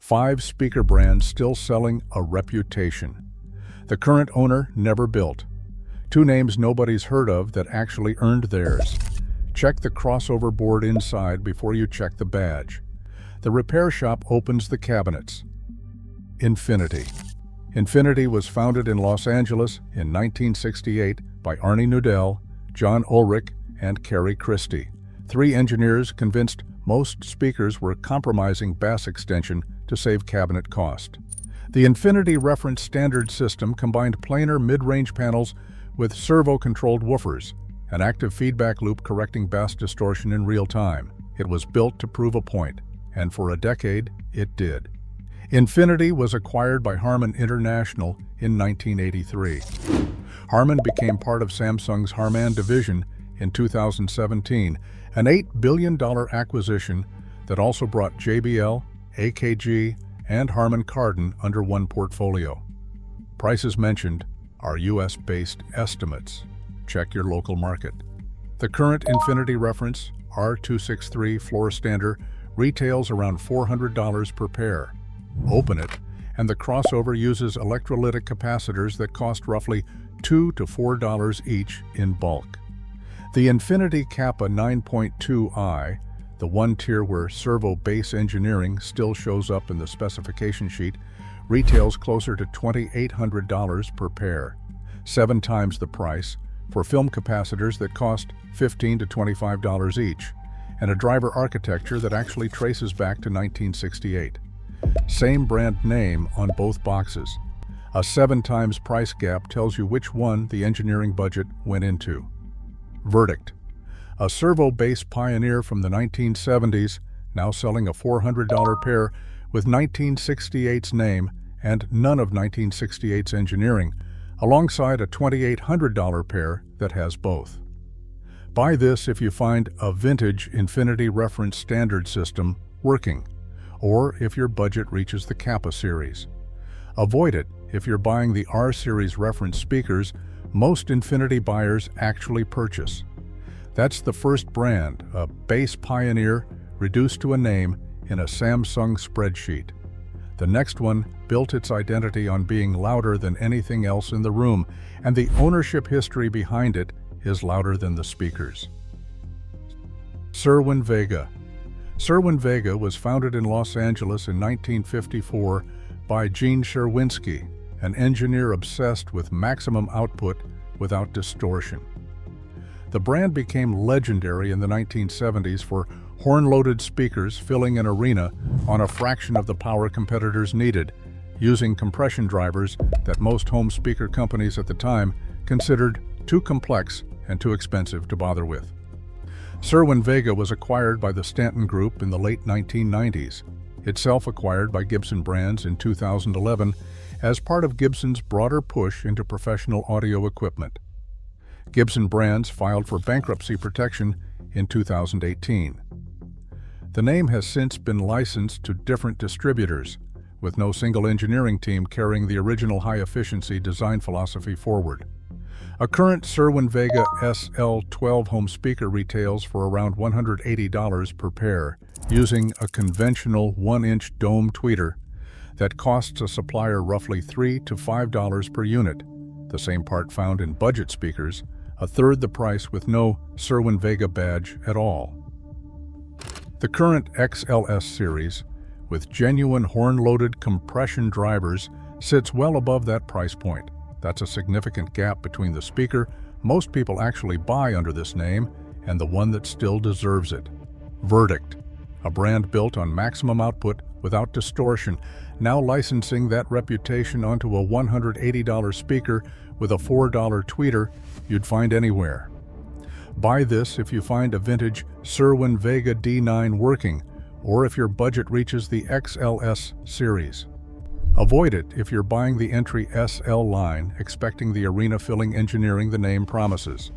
5 speaker brands still selling a reputation. The current owner never built. 2 names nobody's heard of that actually earned theirs. Check the crossover board inside before you check the badge. The repair shop opens the cabinets. Infinity. Infinity was founded in Los Angeles in 1968 by Arnie Nudell, John Ulrich, and Carrie Christie. 3 engineers convinced most speakers were compromising bass extension to save cabinet cost. The Infinity reference standard system combined planar mid-range panels with servo-controlled woofers, an active feedback loop correcting bass distortion in real time. It was built to prove a point, and for a decade, it did. Infinity was acquired by Harman International in 1983. Harman became part of Samsung's Harman division in 2017, an $8 billion acquisition that also brought JBL, AKG, and Harman Kardon under one portfolio. Prices mentioned are US-based estimates. Check your local market. The current Infinity reference, R263 floor stander, retails around $400 per pair. Open it, and the crossover uses electrolytic capacitors that cost roughly $2 to $4 each in bulk. The Infinity Kappa 9.2i, the one tier where servo bass engineering still shows up in the specification sheet, retails closer to $2,800 per pair, 7 times the price for film capacitors that cost $15 to $25 each, and a driver architecture that actually traces back to 1968. Same brand name on both boxes. A 7 times price gap tells you which one the engineering budget went into. Verdict. A servo bass pioneer from the 1970s, now selling a $400 pair with 1968's name and none of 1968's engineering, alongside a $2,800 pair that has both. Buy this if you find a vintage Infinity reference standard system working, or if your budget reaches the Kappa series. Avoid it if you're buying the R series reference speakers most Infinity buyers actually purchase. That's the first brand, a bass pioneer reduced to a name in a Samsung spreadsheet. The next one built its identity on being louder than anything else in the room, and the ownership history behind it is louder than the speakers. Cerwin-Vega. Cerwin-Vega was founded in Los Angeles in 1954 by Gene Sherwinski, an engineer obsessed with maximum output without distortion. The brand became legendary in the 1970s for horn-loaded speakers filling an arena on a fraction of the power competitors needed, using compression drivers that most home speaker companies at the time considered too complex and too expensive to bother with. Cerwin-Vega was acquired by the Stanton Group in the late 1990s, itself acquired by Gibson Brands in 2011 as part of Gibson's broader push into professional audio equipment. Gibson Brands filed for bankruptcy protection in 2018. The name has since been licensed to different distributors, with no single engineering team carrying the original high-efficiency design philosophy forward. A current Cerwin-Vega SL12 home speaker retails for around $180 per pair, using a conventional 1-inch dome tweeter that costs a supplier roughly $3 to $5 per unit, the same part found in budget speakers, a third the price with no Cerwin-Vega badge at all. The current XLS series, with genuine horn-loaded compression drivers, sits well above that price point. That's a significant gap between the speaker most people actually buy under this name and the one that still deserves it. Verdict. A brand built on maximum output without distortion, now licensing that reputation onto a $180 speaker with a $4 tweeter you'd find anywhere. Buy this if you find a vintage Cerwin-Vega D9 working, or if your budget reaches the XLS series. Avoid it if you're buying the entry SL line, expecting the arena-filling engineering the name promises.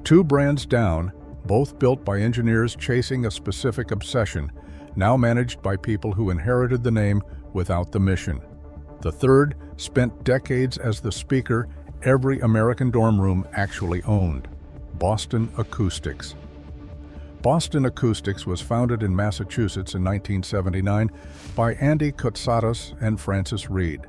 2 brands down, both built by engineers chasing a specific obsession, now managed by people who inherited the name without the mission. The third spent decades as the speaker every American dorm room actually owned: Boston Acoustics. Boston Acoustics was founded in Massachusetts in 1979 by Andy Koutsatos and Francis Reed,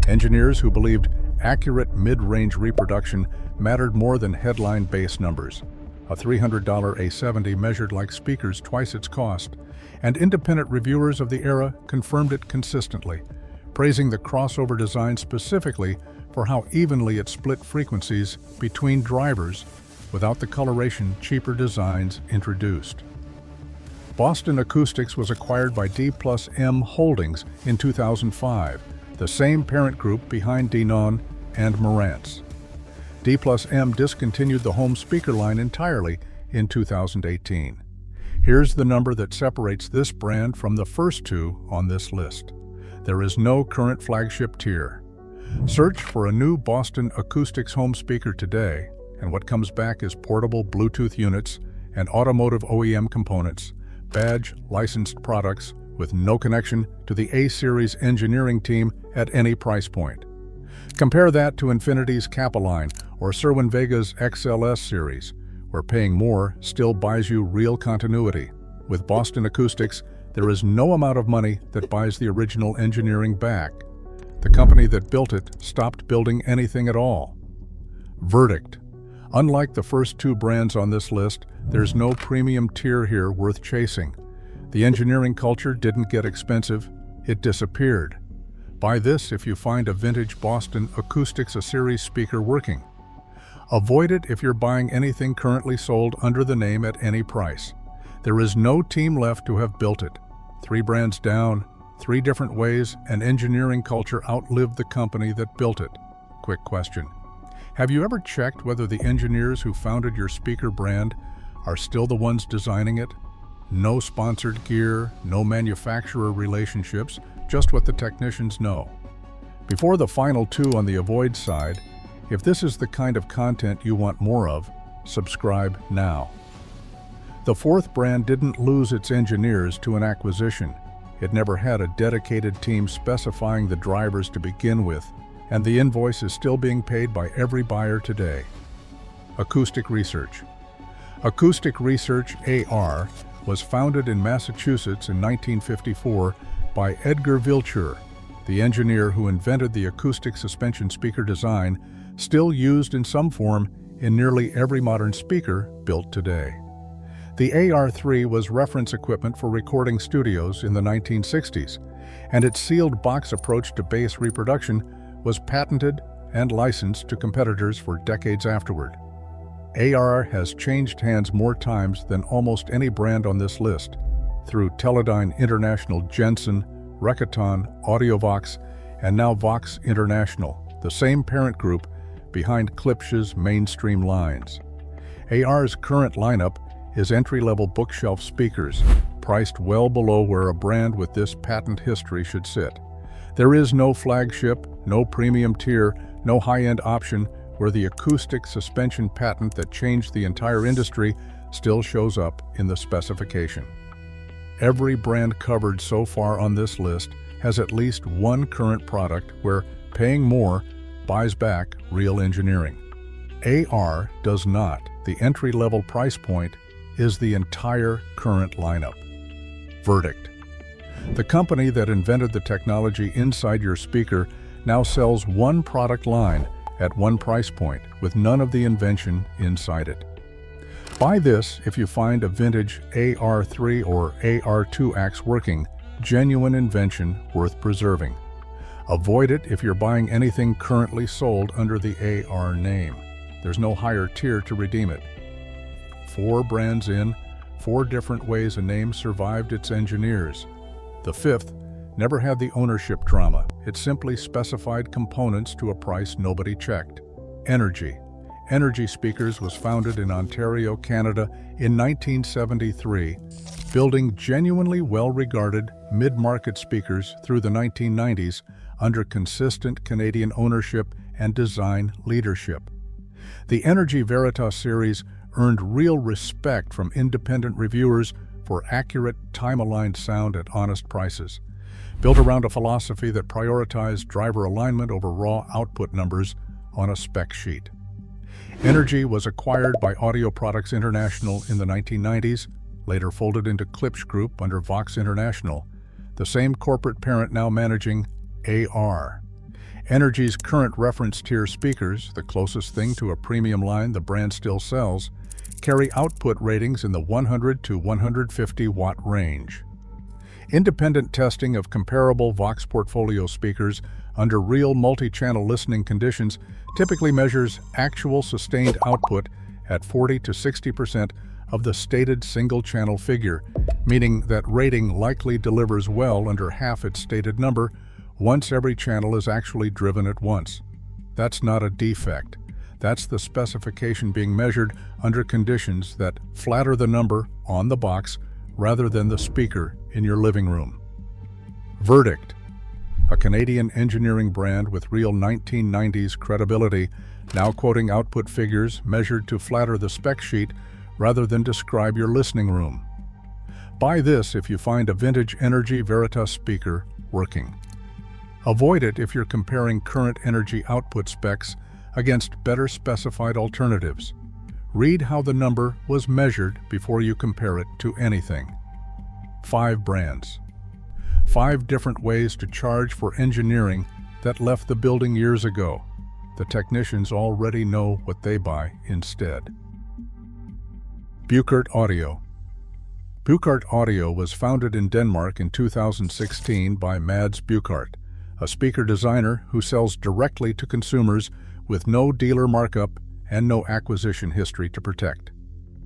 engineers who believed accurate mid-range reproduction mattered more than headline bass numbers. A $300 A70 measured like speakers twice its cost, and independent reviewers of the era confirmed it consistently, praising the crossover design specifically for how evenly it split frequencies between drivers without the coloration cheaper designs introduced. Boston Acoustics was acquired by D+M Holdings in 2005, the same parent group behind Denon and Marantz. D+M discontinued the home speaker line entirely in 2018. Here's the number that separates this brand from the first two on this list. There is no current flagship tier. Search for a new Boston Acoustics home speaker today, and what comes back is portable Bluetooth units and automotive OEM components, badge-licensed products with no connection to the A-Series engineering team at any price point. Compare that to Infinity's Kappa line or Cerwin-Vega's XLS series, where paying more still buys you real continuity. With Boston Acoustics, there is no amount of money that buys the original engineering back. The company that built it stopped building anything at all. Verdict. Unlike the first two brands on this list, there's no premium tier here worth chasing. The engineering culture didn't get expensive, it disappeared. Buy this if you find a vintage Boston Acoustics A-Series speaker working. Avoid it if you're buying anything currently sold under the name at any price. There is no team left to have built it. 3 brands down, 3 different ways, and engineering culture outlived the company that built it. Quick question. Have you ever checked whether the engineers who founded your speaker brand are still the ones designing it? No sponsored gear, no manufacturer relationships, just what the technicians know. Before the final 2 on the avoid side, if this is the kind of content you want more of, subscribe now. The 4th brand didn't lose its engineers to an acquisition. It never had a dedicated team specifying the drivers to begin with, and the invoice is still being paid by every buyer today. Acoustic Research. Acoustic Research, AR, was founded in Massachusetts in 1954 by Edgar Vilcher, the engineer who invented the acoustic suspension speaker design, still used in some form in nearly every modern speaker built today. The AR3 was reference equipment for recording studios in the 1960s, and its sealed box approach to bass reproduction was patented and licensed to competitors for decades afterward. AR has changed hands more times than almost any brand on this list, through Teledyne International Jensen, Rekaton, Audiovox, and now Vox International, the same parent group behind Klipsch's mainstream lines. AR's current lineup is entry-level bookshelf speakers, priced well below where a brand with this patent history should sit. There is no flagship, no premium tier, no high-end option where the acoustic suspension patent that changed the entire industry still shows up in the specification. Every brand covered so far on this list has at least one current product where paying more buys back real engineering. AR does not. The entry-level price point is the entire current lineup. Verdict. The company that invented the technology inside your speaker now sells one product line at one price point with none of the invention inside it. Buy this if you find a vintage AR3 or AR2 axe working, genuine invention worth preserving. Avoid it if you're buying anything currently sold under the AR name. There's no higher tier to redeem it. 4 brands in, 4 different ways a name survived its engineers. The 5th never had the ownership drama. It simply specified components to a price nobody checked. Energy. Energy Speakers was founded in Ontario, Canada in 1973, building genuinely well-regarded mid-market speakers through the 1990s under consistent Canadian ownership and design leadership. The Energy Veritas series earned real respect from independent reviewers for accurate, time-aligned sound at honest prices, built around a philosophy that prioritized driver alignment over raw output numbers on a spec sheet. Energy was acquired by Audio Products International in the 1990s, later folded into Klipsch Group under Vox International, the same corporate parent now managing AR. Energy's current reference tier speakers, the closest thing to a premium line the brand still sells, carry output ratings in the 100 to 150 watt range. Independent testing of comparable Vox portfolio speakers under real multi-channel listening conditions typically measures actual sustained output at 40 to 60% of the stated single-channel figure, meaning that rating likely delivers well under half its stated number once every channel is actually driven at once. That's not a defect. That's the specification being measured under conditions that flatter the number on the box rather than the speaker in your living room. Verdict, a Canadian engineering brand with real 1990s credibility, now quoting output figures measured to flatter the spec sheet rather than describe your listening room. Buy this if you find a vintage Energy Veritas speaker working. Avoid it if you're comparing current Energy output specs against better specified alternatives. Read how the number was measured before you compare it to anything. 5 brands. 5 different ways to charge for engineering that left the building years ago. The technicians already know what they buy instead. Buchardt Audio. Buchardt Audio was founded in Denmark in 2016 by Mads Buchardt, a speaker designer who sells directly to consumers with no dealer markup and no acquisition history to protect.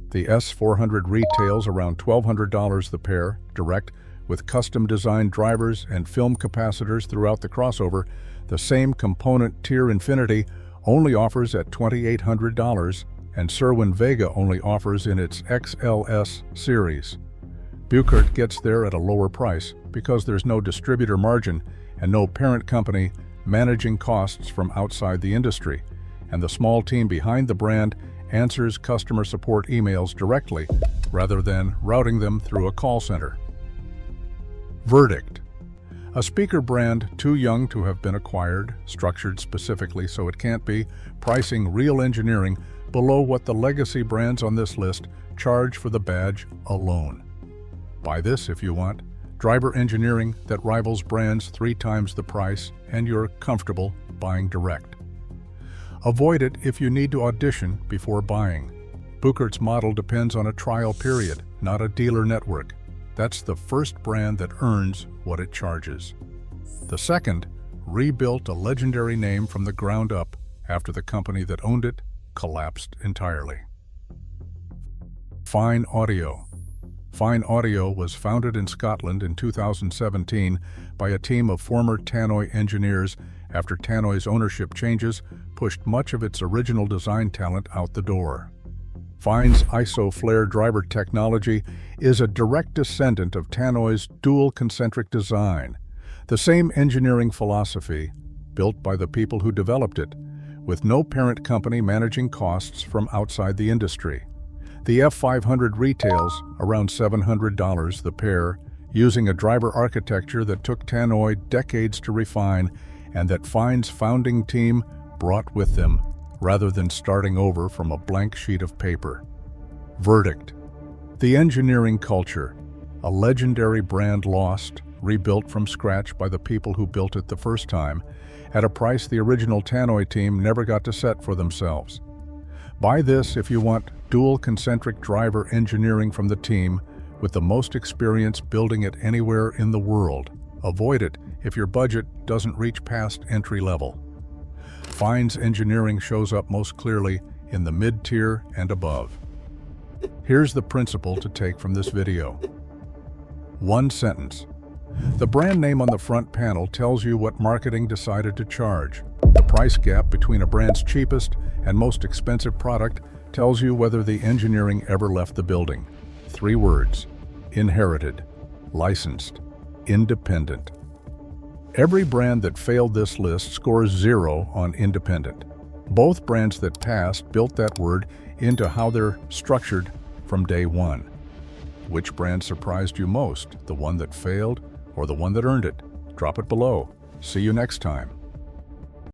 The S400 retails around $1,200 the pair, direct, with custom-designed drivers and film capacitors throughout the crossover. The same component tier Infinity only offers at $2,800, and Cerwin-Vega only offers in its XLS series. Buchardt gets there at a lower price because there's no distributor margin and no parent company managing costs from outside the industry, and the small team behind the brand answers customer support emails directly rather than routing them through a call center. Verdict, a speaker brand too young to have been acquired, structured specifically so it can't be, pricing real engineering below what the legacy brands on this list charge for the badge alone. Buy this if you want driver engineering that rivals brands 3 times the price and you're comfortable buying direct. Avoid it if you need to audition before buying. Buchardt's model depends on a trial period, not a dealer network. That's the first brand that earns what it charges. The second rebuilt a legendary name from the ground up after the company that owned it collapsed entirely. Fyne Audio. Fyne Audio was founded in Scotland in 2017 by a team of former Tannoy engineers after Tannoy's ownership changes pushed much of its original design talent out the door. Fyne's ISO flare driver technology is a direct descendant of Tannoy's dual concentric design, the same engineering philosophy built by the people who developed it, with no parent company managing costs from outside the industry. The F500 retails around $700 the pair, using a driver architecture that took Tannoy decades to refine and that Fyne's founding team brought with them, rather than starting over from a blank sheet of paper. Verdict, the engineering culture, a legendary brand lost, rebuilt from scratch by the people who built it the first time, at a price the original Tannoy team never got to set for themselves. Buy this if you want dual concentric driver engineering from the team with the most experience building it anywhere in the world. Avoid it if your budget doesn't reach past entry level. Fyne's engineering shows up most clearly in the mid-tier and above. Here's the principle to take from this video. 1 sentence. The brand name on the front panel tells you what marketing decided to charge. The price gap between a brand's cheapest and most expensive product tells you whether the engineering ever left the building. 3 words: inherited, licensed, independent. Every brand that failed this list scores 0 on independent. Both brands that passed built that word into how they're structured from day one. Which brand surprised you most, the one that failed or the one that earned it? Drop it below. See you next time.